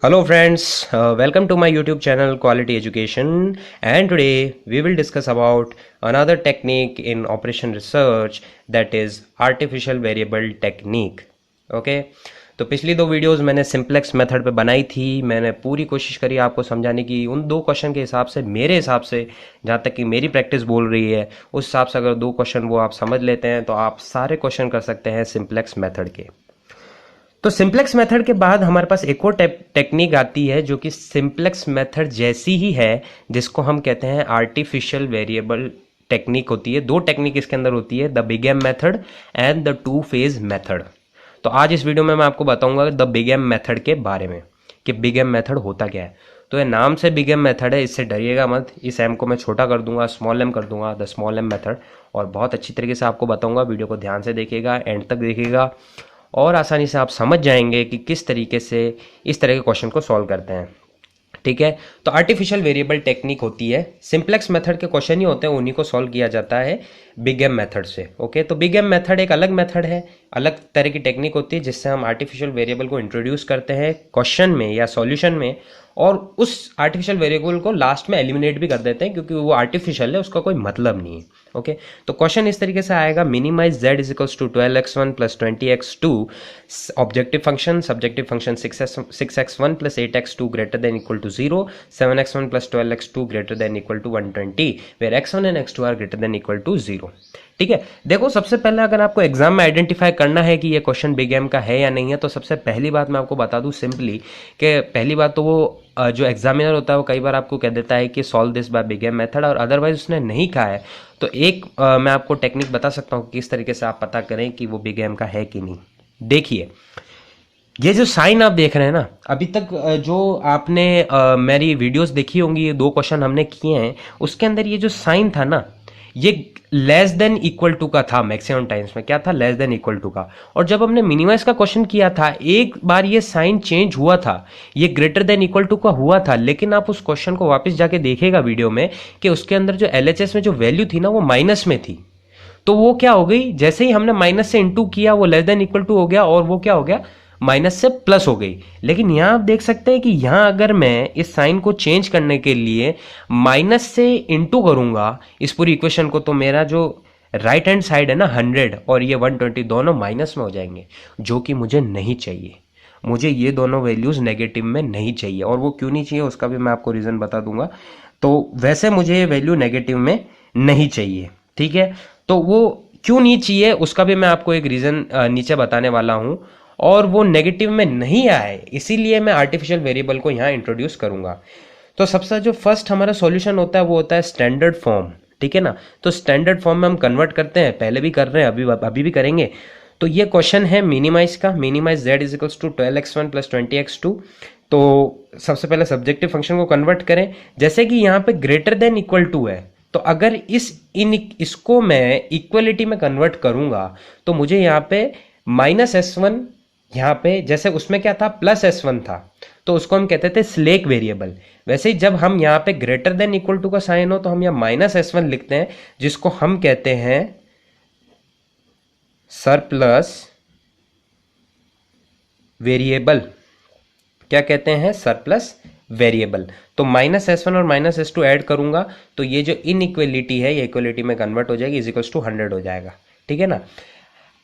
Hello friends, welcome to my YouTube channel Quality Education, and today we will discuss about another technique in operation research, that is artificial variable technique. Okay, तो पिछली दो videos मैंने simplex method पे बनाई थी। मैंने पूरी कोशिश करी आपको समझाने की। उन दो क्वेश्चन के हिसाब से, मेरे हिसाब से, जहाँ तक कि मेरी प्रैक्टिस बोल रही है, उस हिसाब से अगर दो क्वेश्चन वो आप समझ लेते हैं तो आप सारे क्वेश्चन कर सकते हैं सिंप्लेक्स मेथड के। तो सिंप्लेक्स मेथड के बाद हमारे पास एक और टेक्निक आती है जो कि सिंप्लेक्स मेथड जैसी ही है, जिसको हम कहते हैं आर्टिफिशियल वेरिएबल टेक्निक होती है। दो टेक्निक इसके अंदर होती है, the big M method and the two phase method. तो आज इस वीडियो में मैं आपको बताऊंगा द बिग एम मेथड के बारे में कि बिग एम मेथड होता क्या है। तो ये नाम से बिग एम मेथड है, इससे डरिएगा मत। इस एम को मैं छोटा कर दूंगा, स्मॉल एम कर दूंगा, द स्मॉल एम मेथड, और बहुत अच्छी तरीके से आपको बताऊंगा। वीडियो को ध्यान से देखिएगा, एंड तक देखिएगा, और आसानी से आप समझ जाएंगे कि किस तरीके से इस तरह के क्वेश्चन को सॉल्व करते हैं। ठीक है, तो आर्टिफिशियल वेरिएबल टेक्निक होती है। सिंप्लेक्स मेथड के क्वेश्चन ही होते हैं, उन्हीं को सॉल्व किया जाता है बिग एम मेथड से। ओके, तो बिग एम मेथड एक अलग मेथड है, अलग तरह की टेक्निक होती है, जिससे हम आर्टिफिशियल वेरिएबल को इंट्रोड्यूस करते हैं क्वेश्चन में या सॉल्यूशन में, और उस आर्टिफिशियल वेरिएबल को लास्ट में एलिमिनेट भी कर देते हैं, क्योंकि वो आर्टिफिशियल है, उसका कोई मतलब नहीं है। ओके, तो क्वेश्चन इस तरीके से आएगा, minimise z is equals to 12x1 plus 20x2, objective function, subjective function 6x1 plus 8x2 greater than equal to 0, 7x1 plus 12x2 greater than equal to 120, where x1 and x2 are greater than equal to 0। ठीक है, देखो सबसे पहले अगर आपको exam में identify करना है कि ये क्वेश्चन बिग एम का है या नहीं है, तो सबसे पहली बात मैं आपको बता दूं सिंपली कि पहली बात तो वो जो एग्जामिनर होता है वो कई बार आपको कह देता है कि solve this by big M method, और अदरवाइज उसने नहीं कहा है तो एक मैं आपको टेक्निक बता सकता हूँ किस तरीके से आप पता करें कि वो बिग एम का है कि नहीं। देखिए, ये जो साइन आप देख रहे हैं ना, अभी तक जो आपने मेरी वीडियोस देखी होंगी, ये दो क्वेश्चन हमने किए हैं, उसके अंदर ये जो साइन था ना, ये लेस देन इक्वल टू का था। मैक्सिमम टाइम्स में क्या था, लेस देन इक्वल टू का। और जब हमने मिनिमाइज का क्वेश्चन किया था, एक बार ये साइन चेंज हुआ था, ये ग्रेटर देन इक्वल टू का हुआ था, लेकिन आप उस क्वेश्चन को वापस जाके देखेगा वीडियो में कि उसके अंदर जो एलएचएस में जो वैल्यू थी ना, वो माइनस में थी। तो वो क्या हो गई, जैसे ही हमने माइनस से इंटू किया, वो लेस देन इक्वल टू हो गया, और वो क्या हो गया, माइनस से प्लस हो गई। लेकिन यहां आप देख सकते हैं कि यहां अगर मैं इस साइन को चेंज करने के लिए माइनस से इंटू करूंगा इस पूरी इक्वेशन को, तो मेरा जो राइट हैंड साइड है ना 100 और ये 120 दोनों माइनस में हो जाएंगे, जो कि मुझे नहीं चाहिए। मुझे ये दोनों वैल्यूज नेगेटिव में नहीं चाहिए, और वो क्यों नहीं चाहिए उसका भी मैं आपको रीजन बता दूंगा। तो वैसे मुझे ये वैल्यू नेगेटिव में नहीं चाहिए। ठीक है, तो वो क्यों नहीं चाहिए उसका भी मैं आपको एक रीजन नीचे बताने वाला हूं, और वो नेगेटिव में नहीं आए इसीलिए मैं आर्टिफिशियल वेरिएबल को यहाँ इंट्रोड्यूस करूंगा। तो सबसे जो फर्स्ट हमारा सॉल्यूशन होता है वो होता है स्टैंडर्ड फॉर्म। ठीक है ना, तो स्टैंडर्ड फॉर्म में हम कन्वर्ट करते हैं, पहले भी कर रहे हैं, अभी भी करेंगे। तो ये क्वेश्चन है मिनिमाइज का, minimise z is equals to 12x1 plus 20x2। तो सबसे पहले सब्जेक्टिव फंक्शन को कन्वर्ट करें, जैसे कि यहाँ पे ग्रेटर देन इक्वल टू है, तो अगर इसको मैं इक्वलिटी में कन्वर्ट करूंगा तो मुझे यहाँ पे -s1, यहाँ पे जैसे उसमें क्या था, +s1 था, तो उसको हम कहते थे स्लेक वेरिएबल। वैसे ही जब हम यहाँ पे ग्रेटर देन इक्वल टू का साइन हो तो हम यहाँ -s1 लिखते हैं, जिसको हम कहते हैं सरप्लस वेरिएबल। क्या कहते हैं, सरप्लस वेरिएबल। तो -s1 और -s2 ऐड करूंगा तो ये जो इनइक्वलिटी है ये इक्वलिटी में कन्वर्ट हो जाएगी, इज इक्वल्स टू 100 हो जाएगा। ठीक है ना।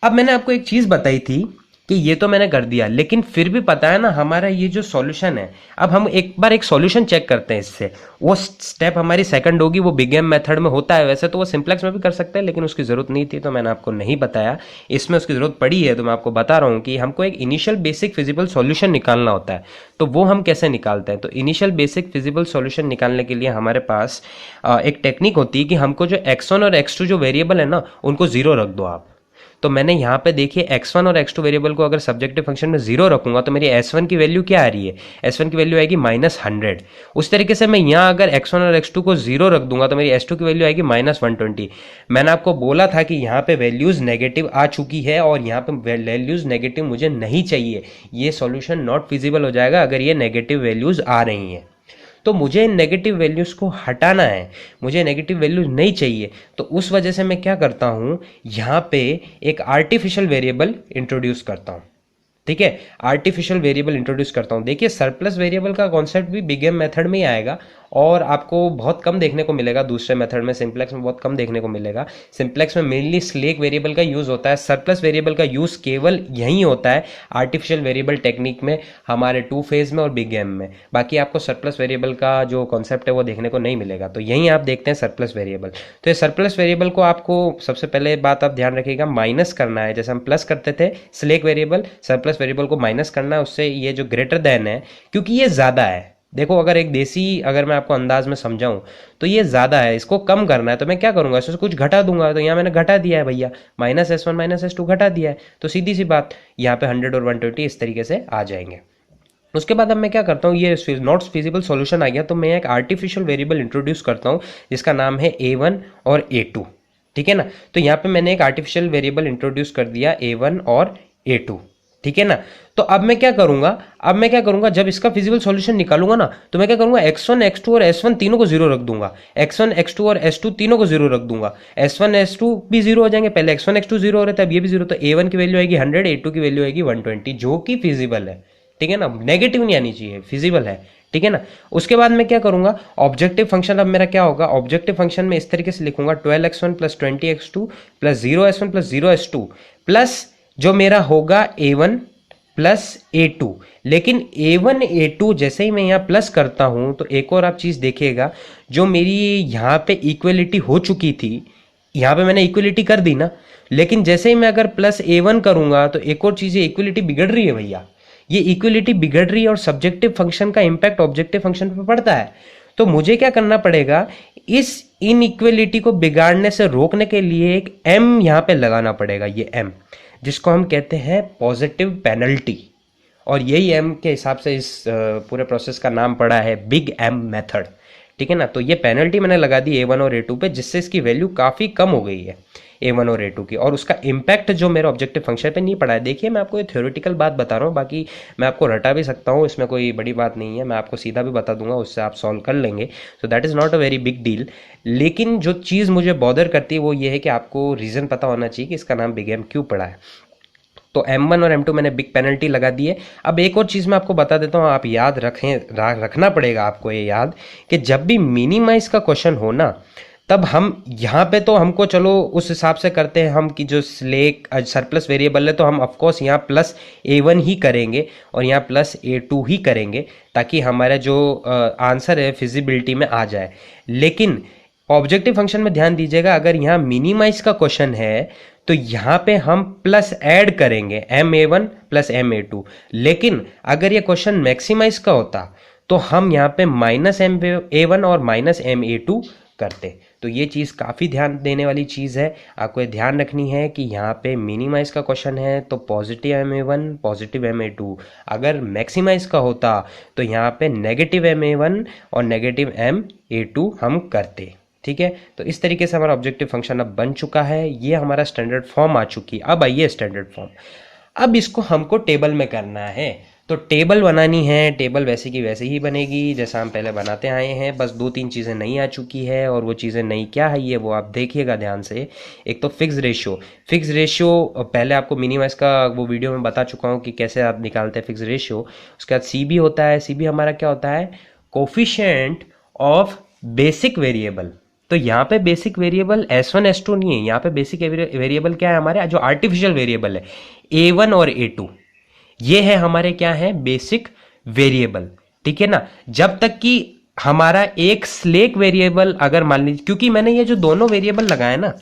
अब मैंने आपको एक चीज बताई थी कि ये तो मैंने कर दिया, लेकिन फिर भी पता है ना हमारा ये जो सॉल्यूशन है, अब हम एक बार एक सॉल्यूशन चेक करते हैं इससे। वो स्टेप हमारी सेकंड होगी, वो बिग एम मेथड में होता है। वैसे तो वो सिंप्लेक्स में भी कर सकते हैं, लेकिन उसकी जरूरत नहीं थी तो मैंने आपको नहीं बताया। इसमें उसकी जरूरत पड़ी है तो मैं आपको बता रहा हूँ कि हमको एक इनिशियल बेसिक फिजिबल सॉल्यूशन निकालना होता है। तो वो हम कैसे निकालते हैं, तो इनिशियल बेसिक फिजिबल सॉल्यूशन निकालने के लिए हमारे पास एक टेक्निक होती है कि हमको जो x1 और x2 जो वेरिएबल है ना, उनको 0 रख दो आप। तो मैंने यहाँ पे देखिए x1 और x2 वेरिएबल को अगर सब्जेक्टिव फंक्शन में 0 रखूंगा तो मेरी s1 की वैल्यू क्या आ रही है, s1 की वैल्यू आएगी -100। उस तरीके से मैं यहाँ अगर x1 और x2 को 0 रख दूंगा तो मेरी s2 की वैल्यू आएगी -120। मैंने आपको बोला था कि यहाँ पे वैल्यूज नेगेटिव आ चुकी है और यहाँ पे वैल्यूज नेगेटिव मुझे नहीं चाहिए, ये सॉल्यूशन नॉट फिजिबल हो जाएगा अगर ये नेगेटिव वैल्यूज आ रही हैं। तो मुझे इन नेगेटिव वैल्यूज को हटाना है, मुझे नेगेटिव वैल्यूज नहीं चाहिए। तो उस वजह से मैं क्या करता हूं, यहां पे एक आर्टिफिशियल वेरिएबल इंट्रोड्यूस करता हूं। ठीक है, आर्टिफिशियल वेरिएबल इंट्रोड्यूस करता हूँ। देखिए सरप्लस वेरिएबल का कॉन्सेप्ट भी बिग एम मेथड में ही आएगा और आपको बहुत कम देखने को मिलेगा दूसरे मेथड में, सिंप्लेक्स में बहुत कम देखने को मिलेगा। सिंप्लेक्स में मेनली स्लेक वेरिएबल का यूज होता है, सरप्लस वेरिएबल का यूज केवल यही होता है आर्टिफिशियल वेरिएबल टेक्निक में, हमारे टू फेज में और बिग एम में। बाकी आपको सरप्लस वेरिएबल का जो कॉन्सेप्ट है वो देखने को नहीं मिलेगा। तो यहीं आप देखते हैं सरप्लस वेरिएबल। तो ये सरप्लस वेरिएबल को आपको सबसे पहले बात आप ध्यान रखिएगा, माइनस करना है। जैसे हम प्लस करते थे स्लेक वेरिएबल, सरप्लस वेरिएबल को माइनस करना है उससे, ये जो ग्रेटर देन है क्योंकि ये ज़्यादा है। देखो अगर एक देसी, अगर मैं आपको अंदाज में समझाऊं तो ये ज़्यादा है, इसको कम करना है तो मैं क्या करूंगा, इससे कुछ घटा दूंगा। तो यहाँ मैंने घटा दिया है भैया, -s1 -s2 घटा दिया है। तो सीधी सी बात, यहाँ पे 100 और 120 इस तरीके से आ जाएंगे। उसके बाद अब मैं क्या करता हूँ, ये नॉट फिजिबल सॉल्यूशन आ गया तो मैं एक आर्टिफिशियल वेरिएबल इंट्रोड्यूस करता हूँ जिसका नाम है a1 और a2। ठीक है ना, तो यहाँ पे मैंने एक आर्टिफिशियल वेरिएबल इंट्रोड्यूस कर दिया a1 और a2। ठीक है ना, तो अब मैं क्या करूंगा, जब इसका फिजिबल सॉल्यूशन निकालूंगा ना तो मैं क्या करूंगा, x1 x2 और s1 तीनों को जीरो रख दूंगा। x1 x2 और s2 तीनों को जीरो रख दूंगा। s1 s2 भी जीरो हो जाएंगे, पहले x1 x2 जीरो हो रहे थे, अब ये भी जीरो। तो a1 की वैल्यू आएगी 100, a2 की वैल्यू आएगी 120, जो कि फिजिबल है। ठीक है ना, नेगेटिव नहीं आनी चाहिए, फिजिबल है। ठीक है ना, उसके बाद मैं क्या करूंगा, ऑब्जेक्टिव फंक्शन अब मेरा क्या होगा, ऑब्जेक्टिव फंक्शन में इस तरीके से लिखूंगा 12x1 plus 20x2 plus 0s1 plus 0s2 plus जो मेरा होगा a1 प्लस a2। लेकिन a1 a2 जैसे ही मैं यहाँ प्लस करता हूं तो एक और आप चीज देखिएगा, जो मेरी यहाँ पे इक्वलिटी हो चुकी थी, यहाँ पे मैंने इक्वलिटी कर दी ना, लेकिन जैसे ही मैं अगर प्लस a1 करूंगा तो एक और चीज, इक्वलिटी बिगड़ रही है भैया, ये इक्वलिटी बिगड़ रही है और सब्जेक्टिव फंक्शन का इंपैक्ट ऑब्जेक्टिव फंक्शन पे पड़ता है। तो मुझे क्या करना पड़ेगा, इस इनइक्वलिटी को बिगाड़ने से रोकने के लिए एक m यहाँ पे लगाना पड़ेगा, ये m जिसको हम कहते हैं पॉजिटिव पेनल्टी। और यही m के हिसाब से इस पूरे प्रोसेस का नाम पड़ा है बिग M मेथड। ठीक है ना, तो ये पेनल्टी मैंने लगा दी a1 और a2 पे, जिससे इसकी वैल्यू काफ़ी कम हो गई है a1 और a2 की, और उसका इम्पैक्ट जो मेरे ऑब्जेक्टिव फंक्शन पे नहीं पड़ा है। देखिए मैं आपको ये थ्योरेटिकल बात बता रहा हूँ, बाकी मैं आपको रटा भी सकता हूँ, इसमें कोई बड़ी बात नहीं है, मैं आपको सीधा भी बता दूंगा, उससे आप सॉल्व कर लेंगे। So that is not a very big deal. लेकिन जो चीज़ मुझे बॉदर करती है वो ये है कि आपको रीज़न पता होना चाहिए कि इसका नाम बिग एम क्यों पड़ा है। तो m1 और m2 मैंने बिग पेनल्टी लगा दी है। अब एक और चीज़ मैं आपको बता देता हूँ, आप याद रखना पड़ेगा आपको ये याद, कि जब भी मिनिमाइज का क्वेश्चन हो ना, तब हम यहाँ पे तो हमको चलो उस हिसाब से करते हैं हम कि जो स्लेक सरप्लस वेरिएबल है तो हम ऑफकोर्स यहाँ प्लस a1 ही करेंगे और यहाँ प्लस a2 ही करेंगे, ताकि हमारा जो आंसर है फिजिबिलिटी में आ जाए। लेकिन ऑब्जेक्टिव फंक्शन में ध्यान दीजिएगा, अगर यहाँ मिनिमाइज का क्वेश्चन है तो यहाँ पे हम प्लस ऐड करेंगे ma1 प्लस ma2। लेकिन अगर ये क्वेश्चन मैक्सिमाइज का होता तो हम यहाँ पे -ma1 और -ma2 करते। तो ये चीज़ काफ़ी ध्यान देने वाली चीज़ है, आपको ये ध्यान रखनी है कि यहाँ पे मिनिमाइज का क्वेश्चन है तो पॉजिटिव ma1 पॉजिटिव ma2, अगर मैक्सिमाइज का होता तो यहाँ पे नेगेटिव ma1 और नेगेटिव ma2 हम करते। ठीक है, तो इस तरीके से हमारा ऑब्जेक्टिव फंक्शन अब बन चुका है, ये हमारा स्टैंडर्ड फॉर्म आ चुकी है। अब आइए स्टैंडर्ड फॉर्म, अब इसको हमको टेबल में करना है। तो टेबल बनानी है, टेबल वैसे की वैसे ही बनेगी जैसा हम पहले बनाते आए हैं, बस 2-3 चीज़ें नई आ चुकी है, और वो चीज़ें नई क्या है ये वो आप देखिएगा ध्यान से। एक तो फिक्स रेशियो पहले आपको मिनिमाइज का वो वीडियो में बता चुका हूँ कि कैसे आप निकालते हैं फिक्स रेशियो। उसके बाद CB होता है, CB हमारा क्या होता है, कोफिशिएंट ऑफ बेसिक वेरिएबल। तो यहाँ पे बेसिक वेरिएबल S1 S2 नहीं है, यहाँ पे बेसिक वेरिएबल क्या है, हमारे जो आर्टिफिशियल वेरिएबल है a1 और a2, ये है हमारे क्या है, बेसिक वेरिएबल। ठीक है ना, जब तक कि हमारा एक स्लेक वेरिएबल अगर मान लीजिए, क्योंकि मैंने ये जो दोनों वेरिएबल लगाए ना,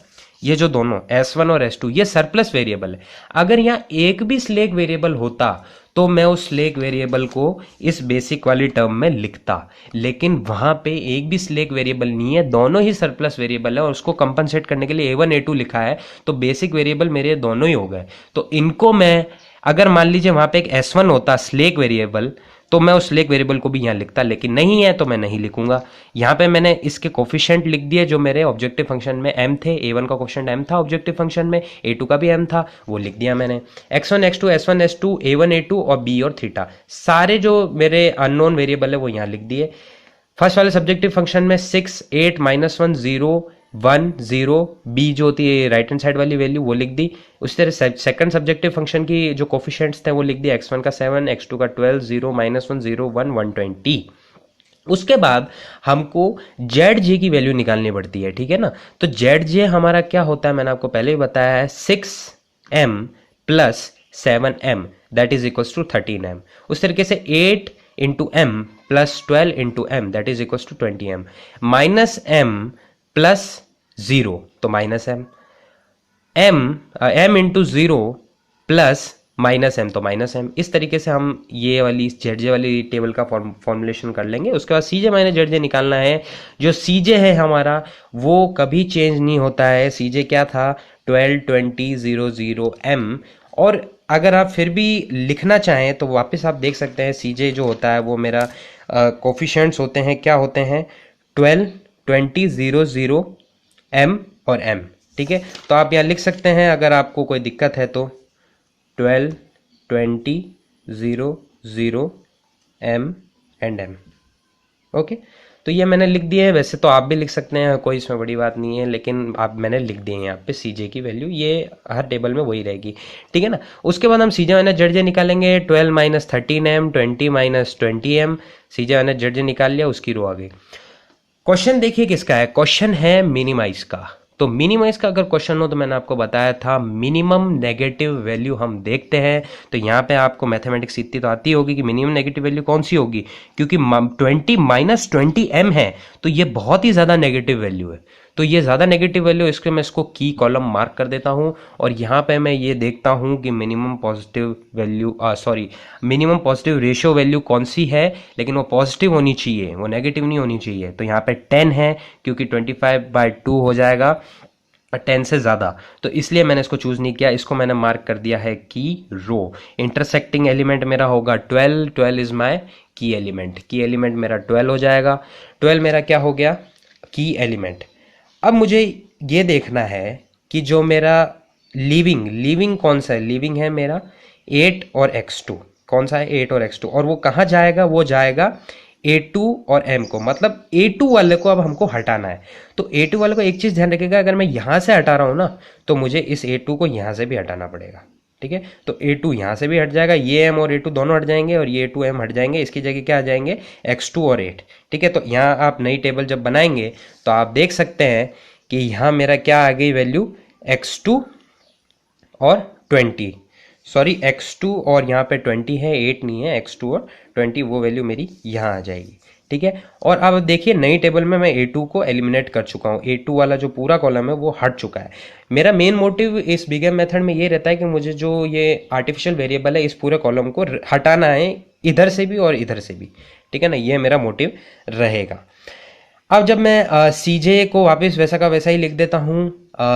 ये जो दोनों S1 और S2 ये सरप्लस वेरिएबल है, अगर यहाँ एक भी स्लेक वेरिएबल होता तो मैं उस स्लेक वेरिएबल को इस बेसिक वाली टर्म में लिखता, लेकिन वहां पे एक भी स्लेक वेरिएबल नहीं है, दोनों ही सरप्लस वेरिएबल है, और उसको कंपनसेट करने के लिए a1 a2 लिखा है, तो बेसिक वेरिएबल मेरे दोनों ही हो गए। तो इनको मैं, अगर मान लीजिए वहां पे एक S1 होता स्लेक वेरिएबल, तो मैं उस स्लेक वेरिएबल को भी यहाँ लिखता, लेकिन नहीं है तो मैं नहीं लिखूंगा। यहाँ पे मैंने इसके कोफिशिएंट लिख दिए जो मेरे ऑब्जेक्टिव फंक्शन में m थे, a1 का कोफिशिएंट m था ऑब्जेक्टिव फंक्शन में, a2 का भी m था, वो लिख दिया मैंने। x1 x2 s1 s2 a1 a2 और b और थीटा, सारे जो मेरे अननोन वेरिएबल है वो यहाँ लिख दिए। फर्स्ट वाले सब्जेक्टिव फंक्शन में 6 8 -1 0 1 0, बी जो होती है राइट हैंड साइड वाली वैल्यू वो लिख दी। उस तरह सेकंड सब्जेक्टिव फंक्शन की जो कोफिशिएंट्स थे वो लिख दिया, x1 का 7, x2 का 12, 0 -1 0 1 120। उसके बाद हमको जेड जे की वैल्यू निकालनी पड़ती है, ठीक है ना। तो जेड जे हमारा क्या होता है, मैंने आपको पहले ही बताया है, 6m plus 7m that is equals to 13m। उस तरीके से 8 into M plus 12 into M that is equals to 20m, minus M plus 0 तो minus M, M into 0 plus minus M तो माइनस एम। इस तरीके से हम ये वाली जेड जे वाली टेबल का फॉर्मुलेशन कर लेंगे। उसके बाद सी जे माइनस जेड जे निकालना है। जो सी जे है हमारा वो कभी चेंज नहीं होता है। सी जे क्या था, 12 20 0 0 m। और अगर आप फिर भी लिखना चाहें तो वापस आप देख सकते हैं, सी जे जो होता है वो मेरा कोफिशिएंट्स होते हैं, क्या होते हैं, 12 20 0 0 m और m, ठीक है। तो आप यहाँ लिख सकते हैं अगर आपको कोई दिक्कत है तो 12 20 0 0 m एंड m, ओके। तो ये मैंने लिख दिया है। वैसे तो आप भी लिख सकते हैं, कोई इसमें बड़ी बात नहीं है, लेकिन आप मैंने लिख दिए हैं यहाँ पे सी जे की वैल्यू, ये हर टेबल में वही रहेगी, ठीक है ना। उसके बाद हम सी जे माइनस जेड जे निकालेंगे। 12 माइनस 13m 20 माइनस 20m, सी जे माइनस जेड जे निकाल लिया, उसकी रो आ गई। क्वेश्चन देखिए किसका है, क्वेश्चन है मिनिमाइज का। तो मिनिमाइज का अगर क्वेश्चन हो तो मैंने आपको बताया था मिनिमम नेगेटिव वैल्यू हम देखते हैं। तो यहाँ पे आपको मैथमेटिक्स इतनी तो आती होगी कि मिनिमम नेगेटिव वैल्यू कौन सी होगी, क्योंकि 20 माइनस 20m है तो ये बहुत ही ज़्यादा नेगेटिव वैल्यू है। तो ये ज़्यादा नेगेटिव वैल्यू, इसके मैं इसको की कॉलम मार्क कर देता हूँ। और यहाँ पे मैं ये देखता हूँ कि minimum positive value minimum positive ratio value कौन सी है, लेकिन वो पॉजिटिव होनी चाहिए, वो नेगेटिव नहीं होनी चाहिए। तो यहाँ पे 10 है, क्योंकि 25/2 हो जाएगा 10 से ज़्यादा, तो इसलिए मैंने इसको चूज़ नहीं किया। इसको मैंने मार्क कर दिया है की रो। इंटरसेक्टिंग एलिमेंट मेरा होगा 12, 12 इज माय की एलिमेंट, की एलिमेंट मेरा 12 हो जाएगा। 12 मेरा क्या हो गया, की एलिमेंट। अब मुझे ये देखना है कि जो मेरा लिविंग कौन सा है, लिविंग है मेरा 8 और x2, कौन सा है 8 और x2, और वो कहाँ जाएगा, वो जाएगा A2 और M को, मतलब A2 वाले को अब हमको हटाना है। तो A2 वाले को एक चीज़ ध्यान रखिएगा, अगर मैं यहाँ से हटा रहा हूँ ना तो मुझे इस A2 को यहाँ से भी हटाना पड़ेगा, ठीक है। तो A2 यहाँ से भी हट जाएगा, ये M और A2 दोनों हट जाएंगे, और ये 2M हट जाएंगे। इसकी जगह क्या आ जाएंगे, x2 और 8, ठीक है। तो यहाँ आप नई टेबल जब बनाएंगे तो आप देख सकते हैं कि यहाँ मेरा क्या आ गई वैल्यू, x2 और 20, सॉरी x2 और यहाँ पे 20 है, 8 नहीं है, x2 और 20, वो वैल्यू मेरी यहाँ आ जाएगी, ठीक है। और अब देखिए नई टेबल में मैं A2 को एलिमिनेट कर चुका हूँ, A2 वाला जो पूरा कॉलम है वो हट चुका है। मेरा मेन मोटिव इस बिगेम मेथड में ये रहता है कि मुझे जो ये आर्टिफिशियल वेरिएबल है इस पूरे कॉलम को हटाना है, इधर से भी और इधर से भी, ठीक है ना, ये मेरा मोटिव रहेगा। अब जब मैं सी जे को वापस वैसा का वैसा ही लिख देता हूँ,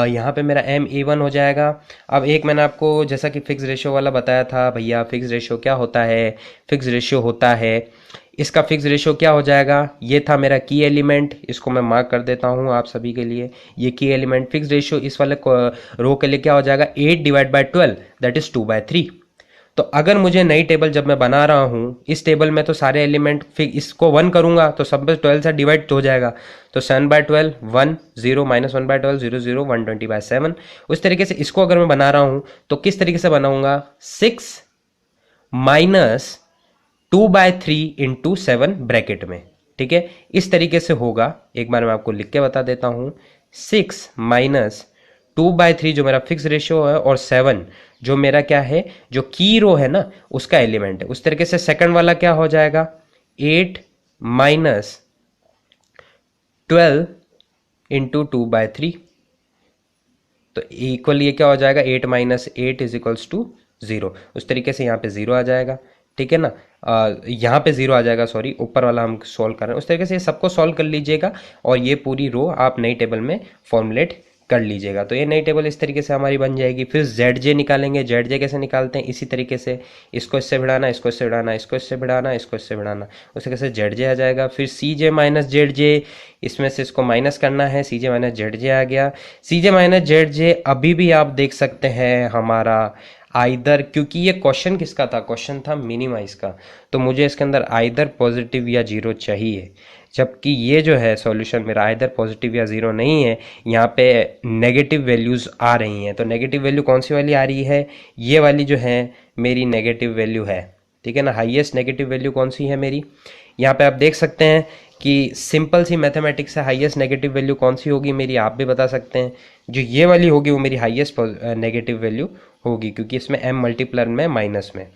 यहाँ पे मेरा MA1 हो जाएगा। अब एक मैंने आपको जैसा कि फिक्स रेशियो वाला बताया था, भैया फिक्स रेशियो क्या होता है, फिक्स रेशियो होता है, इसका फिक्स रेशियो क्या हो जाएगा, ये था मेरा की एलिमेंट, इसको मैं मार्क कर देता हूँ आप सभी के लिए। ये की एलिमेंट फिक्स रेशियो इस वाले रो के लिए क्या हो जाएगा, 8/12 दैट इज 2/3। तो अगर मुझे नई टेबल जब मैं बना रहा हूँ, इस टेबल में तो सारे एलिमेंट फिर इसको 1 करूंगा तो सब में 12 से डिवाइड हो जाएगा। तो 7/12 1 0 -1/12 0 0 120/7। उस तरीके से इसको अगर मैं बना रहा हूँ तो किस तरीके से बनाऊंगा, 6 माइनस 2/3 इंटू 7 ब्रैकेट में, ठीक है, इस तरीके से होगा। एक बार मैं आपको लिख के बता देता हूँ, 6 माइनस 2/3 जो मेरा फिक्स रेशियो है, और 7 जो मेरा क्या है, जो की रो है ना उसका एलिमेंट है। उस तरीके से सेकंड वाला क्या हो जाएगा, 8 माइनस 12 इंटू 2/3। तो इक्वल ये क्या हो जाएगा, 8 माइनस 8 इज इक्वल्स टू 0। उस तरीके से यहाँ पे 0 आ जाएगा, ठीक है ना। यहाँ पे 0 आ जाएगा, सॉरी ऊपर वाला हम सॉल्व कर रहे हैं। उस तरीके से ये सबको सॉल्व कर लीजिएगा और ये पूरी रो आप नई टेबल में फॉर्मुलेट कर लीजिएगा। तो ये नई टेबल इस तरीके से हमारी बन जाएगी। फिर जेड जे निकालेंगे। जेड जे कैसे निकालते हैं, इसी तरीके से इसको इससे भिड़ाना, इसको इससे भिड़ाना, इसको इससे भिड़ाना, इसको इससे भिड़ाना, उस तरीके से जेड जे आ जाएगा। फिर सी जे माइनस जेड जे, इसमें से इसको माइनस करना है, सी जे माइनस जेड जे आ गया। सी जे माइनस जेड जे अभी भी आप देख सकते हैं हमारा आइदर, क्योंकि ये क्वेश्चन किसका था, क्वेश्चन था मिनिमाइज का, तो मुझे इसके अंदर आइदर पॉजिटिव या जीरो चाहिए, जबकि ये जो है सॉल्यूशन मेरा आइदर पॉजिटिव या ज़ीरो नहीं है, यहाँ पे नेगेटिव वैल्यूज़ आ रही हैं। तो नेगेटिव वैल्यू कौन सी वाली आ रही है, ये वाली जो है मेरी नेगेटिव वैल्यू है, ठीक है ना। हाईएस्ट नेगेटिव वैल्यू कौन सी है मेरी, यहाँ पे आप देख सकते हैं कि सिंपल सी मैथमेटिक्स से हाईएस्ट नेगेटिव वैल्यू कौन सी होगी मेरी, आप भी बता सकते हैं। जो ये वाली होगी वो मेरी हाईएस्ट नेगेटिव वैल्यू होगी, क्योंकि इसमें m मल्टीप्लर में माइनस में।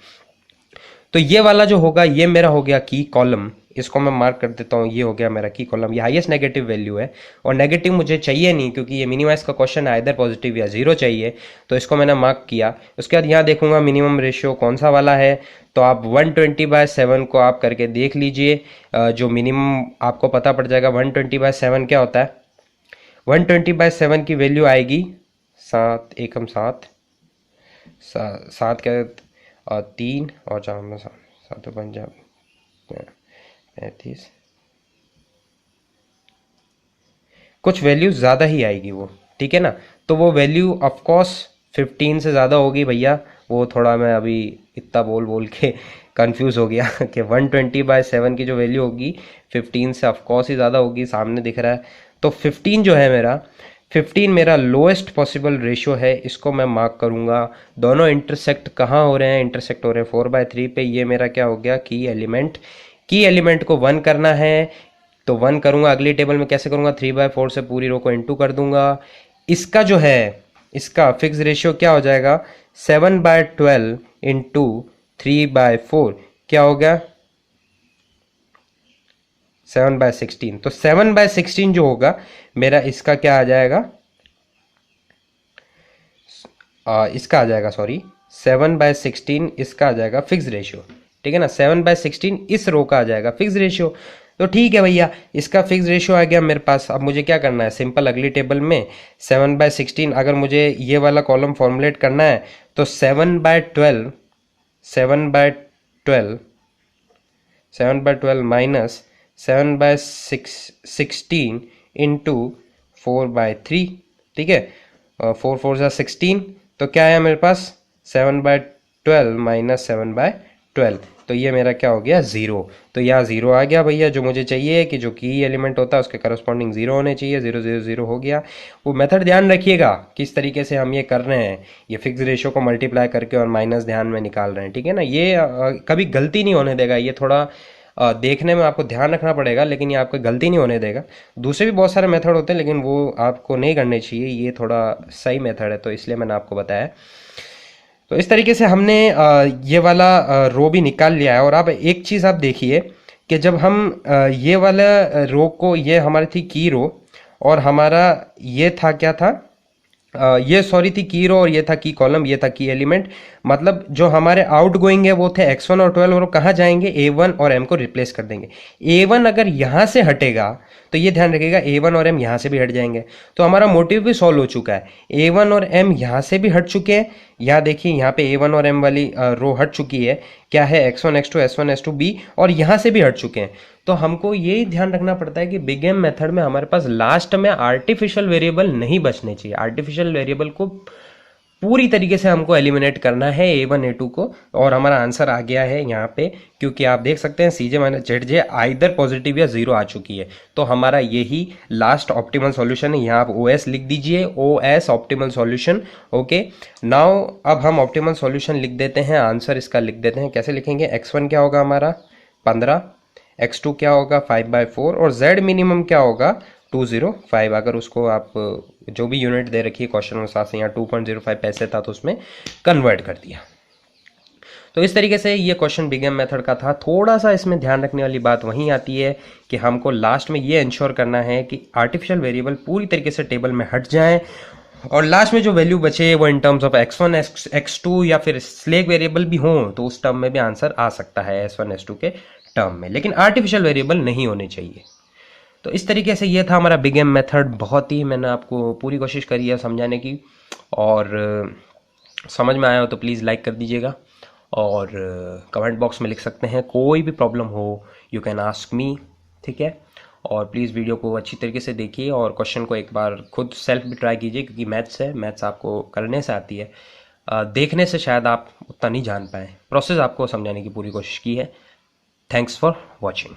तो ये वाला जो होगा ये मेरा हो गया की कॉलम, इसको मैं मार्क कर देता हूँ, ये हो गया मेरा की कॉलम, ये हाईएस्ट नेगेटिव वैल्यू है। और नेगेटिव मुझे चाहिए नहीं, क्योंकि ये मिनिमाइज का क्वेश्चन है, इधर पॉजिटिव या जीरो चाहिए, तो इसको मैंने मार्क किया। उसके बाद यहाँ देखूंगा मिनिमम रेशियो कौन सा वाला है, तो आप 120/7 को आप करके देख लीजिए, जो मिनिमम आपको पता पड़ जाएगा। 120/7 क्या होता है, 120/7 की वैल्यू आएगी 7 एकम 7, 7 क्या, 3 और 4 में 7 पंजाब 35, कुछ वैल्यू ज़्यादा ही आएगी वो, ठीक है ना। तो वो वैल्यू ऑफकोर्स 15 से ज़्यादा होगी भैया, वो थोड़ा मैं अभी इतना बोल बोल के कंफ्यूज हो गया कि 120/7 की जो वैल्यू होगी 15 से ऑफकोर्स ही ज़्यादा होगी, सामने दिख रहा है। तो 15 जो है मेरा, 15 मेरा लोएस्ट पॉसिबल रेशियो है, इसको मैं मार्क करूंगा। दोनों इंटरसेक्ट कहाँ हो रहे हैं, इंटरसेक्ट हो रहे हैं 4/3 पे। ये मेरा क्या हो गया, की एलिमेंट, की एलिमेंट को 1 करना है, तो 1 करूंगा। अगली टेबल में कैसे करूंगा, 3/4 से पूरी रो को इंटू कर दूंगा। इसका जो है, इसका फिक्स रेशियो क्या हो जाएगा, 7/12 इंटू 3/4 क्या हो गया, 7/16। तो 7/16 जो होगा मेरा, इसका क्या आ जाएगा, इसका आ जाएगा, सॉरी 7/16 इसका आ जाएगा फिक्स रेशियो, ठीक है ना। 7/16 इस रो का आ जाएगा फिक्स रेशियो। तो ठीक है भैया, इसका फिक्स रेशियो आ गया मेरे पास। अब मुझे क्या करना है, सिंपल अगली टेबल में 7/16, अगर मुझे ये वाला कॉलम फॉर्मुलेट करना है तो 7/12 7/12 माइनस 7/16 इंटू 4/3, ठीक है। 4 4 जा 16, तो क्या आया मेरे पास, 7/12 माइनस 7/12, तो ये मेरा क्या हो गया, ज़ीरो। तो यहाँ ज़ीरो आ गया भैया, जो मुझे चाहिए कि जो की एलिमेंट होता है उसके करस्पॉन्डिंग ज़ीरो होने चाहिए। 0 0 0 हो गया। वो मेथड ध्यान रखिएगा किस तरीके से हम ये कर रहे हैं, ये फिक्स रेशियो को मल्टीप्लाई करके और माइनस ध्यान में निकाल रहे हैं, ठीक है ना। ये कभी गलती नहीं होने देगा, ये थोड़ा देखने में आपको ध्यान रखना पड़ेगा, लेकिन ये आपको गलती नहीं होने देगा। दूसरे भी बहुत सारे मेथड होते हैं, लेकिन वो आपको नहीं करने चाहिए, ये थोड़ा सही मेथड है, तो इसलिए मैंने आपको बताया। तो इस तरीके से हमने ये वाला रो भी निकाल लिया है। और अब एक चीज़ आप देखिए कि जब हम ये वाला रो को, ये हमारी थी की रो, और हमारा ये था क्या था, ये सॉरी थी की रो, और ये था की कॉलम, ये था की एलिमेंट। मतलब जो हमारे आउट गोइंग है वो थे x1 और 12, और कहाँ जाएंगे, a1 और m को रिप्लेस कर देंगे। a1 अगर यहाँ से हटेगा तो ये ध्यान रखिएगा a1 और m यहाँ से भी हट जाएंगे, तो हमारा मोटिव भी सॉल्व हो चुका है। a1 और m यहाँ से भी हट चुके हैं, यहाँ देखिए यहाँ पे a1 और m वाली रो हट चुकी है, क्या है, x1 x2 s1 s2 b, और यहाँ से भी हट चुके हैं। तो हमको ये ध्यान रखना पड़ता है कि बिग एम मेथड में हमारे पास लास्ट में आर्टिफिशियल वेरिएबल नहीं बचने चाहिए। आर्टिफिशियल वेरिएबल को पूरी तरीके से हमको एलिमिनेट करना है a1 a2 को, और हमारा आंसर आ गया है यहाँ पे, क्योंकि आप देख सकते हैं CJ minus ZJ either positive या जीरो आ चुकी है। तो हमारा यही लास्ट ऑप्टिमल सॉल्यूशन है। यहाँ आप OS लिख दीजिए, OS optimal solution. Okay, now अब हम ऑप्टिमल सॉल्यूशन लिख देते हैं, आंसर इसका लिख देते हैं। कैसे लिखेंगे, x1 क्या होगा हमारा 15, x2 क्या होगा 5/4, और z मिनिमम क्या होगा 205। अगर उसको आप जो भी यूनिट दे रखी है क्वेश्चन अनुसार से, यहाँ 2.05 पैसे था तो उसमें कन्वर्ट कर दिया। तो इस तरीके से ये क्वेश्चन बिग एम मेथड का था। थोड़ा सा इसमें ध्यान रखने वाली बात वहीं आती है कि हमको लास्ट में ये इंश्योर करना है कि आर्टिफिशियल वेरिएबल पूरी तरीके से टेबल में हट जाएं, और लास्ट में जो वैल्यू बचे वो in terms of x1 x2 या फिर स्लैग वेरिएबल भी हों, तो उस टर्म में भी आंसर आ सकता है s1 s2 के टर्म में, लेकिन आर्टिफिशियल वेरिएबल नहीं होने चाहिए। तो इस तरीके से ये था हमारा बिग एम मेथड। बहुत ही मैंने आपको पूरी कोशिश करी है समझाने की, और समझ में आया हो तो प्लीज़ लाइक कर दीजिएगा, और कमेंट बॉक्स में लिख सकते हैं। कोई भी प्रॉब्लम हो यू कैन आस्क मी, ठीक है। और प्लीज़ वीडियो को अच्छी तरीके से देखिए, और क्वेश्चन को एक बार खुद सेल्फ भी ट्राई कीजिए, क्योंकि मैथ्स है, मैथ्स आपको करने से आती है। देखने से शायद आप उतना नहीं जान पाए। प्रोसेस आपको समझाने की पूरी कोशिश की है। Thanks for watching.